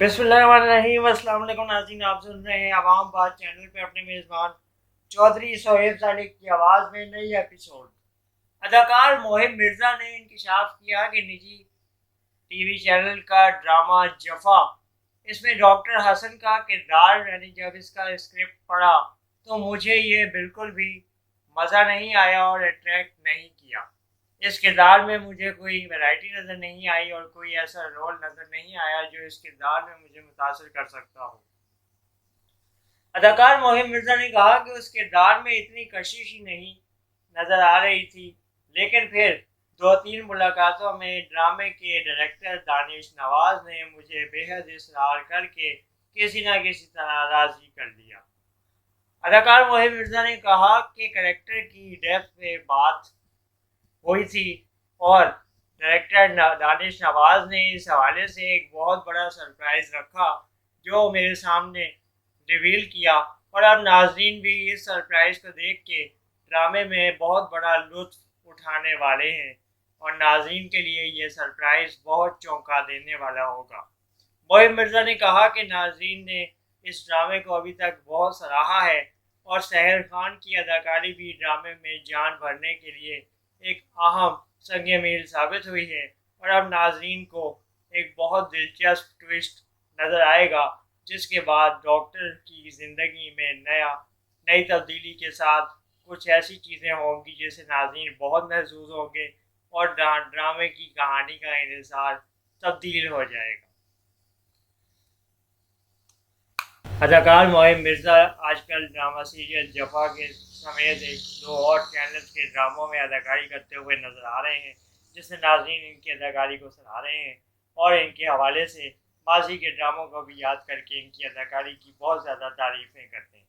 बिस्मिल्लाहिर्रहमानिर्रहीम। अस्सलाम वालेकुम नाज़रीन, आप सुन रहे हैं अवाम बात चैनल पे अपने मेज़बान चौधरी सोहेब सादिक की आवाज़ में नई एपिसोड। अदाकार मोहिब मिर्ज़ा ने इंकशाफ किया कि निजी टीवी चैनल का ड्रामा जफ़ा, इसमें डॉक्टर हसन का किरदार, मैंने जब इसका स्क्रिप्ट पढ़ा तो मुझे ये बिल्कुल भी मज़ा नहीं आया और अट्रैक्ट नहीं किया। इस किरदार में मुझे कोई वैरायटी नज़र नहीं आई और कोई ऐसा रोल नज़र नहीं आया जो इस किरदार में मुझे मुतासिर कर सकता हो। अदाकार मोहिब मिर्ज़ा ने कहा कि उस किरदार में इतनी कशिश ही नहीं नज़र आ रही थी, लेकिन फिर दो तीन मुलाकातों में ड्रामे के डायरेक्टर दानिश नवाज ने मुझे बेहद इसरार करके किसी न किसी तरह राज़ी कर दिया। अदाकार मोहिब मिर्ज़ा ने कहा कि करेक्टर की डेप्थ पे बात हुई थी और डायरेक्टर दानिश नवाज ने इस हवाले से एक बहुत बड़ा सरप्राइज रखा जो मेरे सामने रिवील किया, और अब नाजरीन भी इस सरप्राइज को देख के ड्रामे में बहुत बड़ा लुत्फ उठाने वाले हैं और नाजरीन के लिए ये सरप्राइज बहुत चौंका देने वाला होगा। मोहिब मिर्ज़ा ने कहा कि नाजरीन ने इस ड्रामे को अभी तक बहुत सराहा है और सहर खान की अदाकारी भी ड्रामे में जान भरने के लिए एक अहम संग मील साबित हुई है, और अब नाजरीन को एक बहुत दिलचस्प ट्विस्ट नज़र आएगा जिसके बाद डॉक्टर की ज़िंदगी में नई तब्दीली के साथ कुछ ऐसी चीज़ें होंगी जिसे नाजरीन बहुत महसूस होंगे और ड्रामे की कहानी का इंतज़ार तब्दील हो जाएगा। अदाकार मोहिब मिर्ज़ा आजकल ड्रामा सीरियल जफ़ा के समेत एक दो और चैनल्स के ड्रामों में अदाकारी करते हुए नजर आ रहे हैं, जिससे नाज़रीन इनकी अदाकारी को सराह रहे हैं और इनके हवाले से माजी के ड्रामों को भी याद करके इनकी अदाकारी की बहुत ज़्यादा तारीफ़ें करते हैं।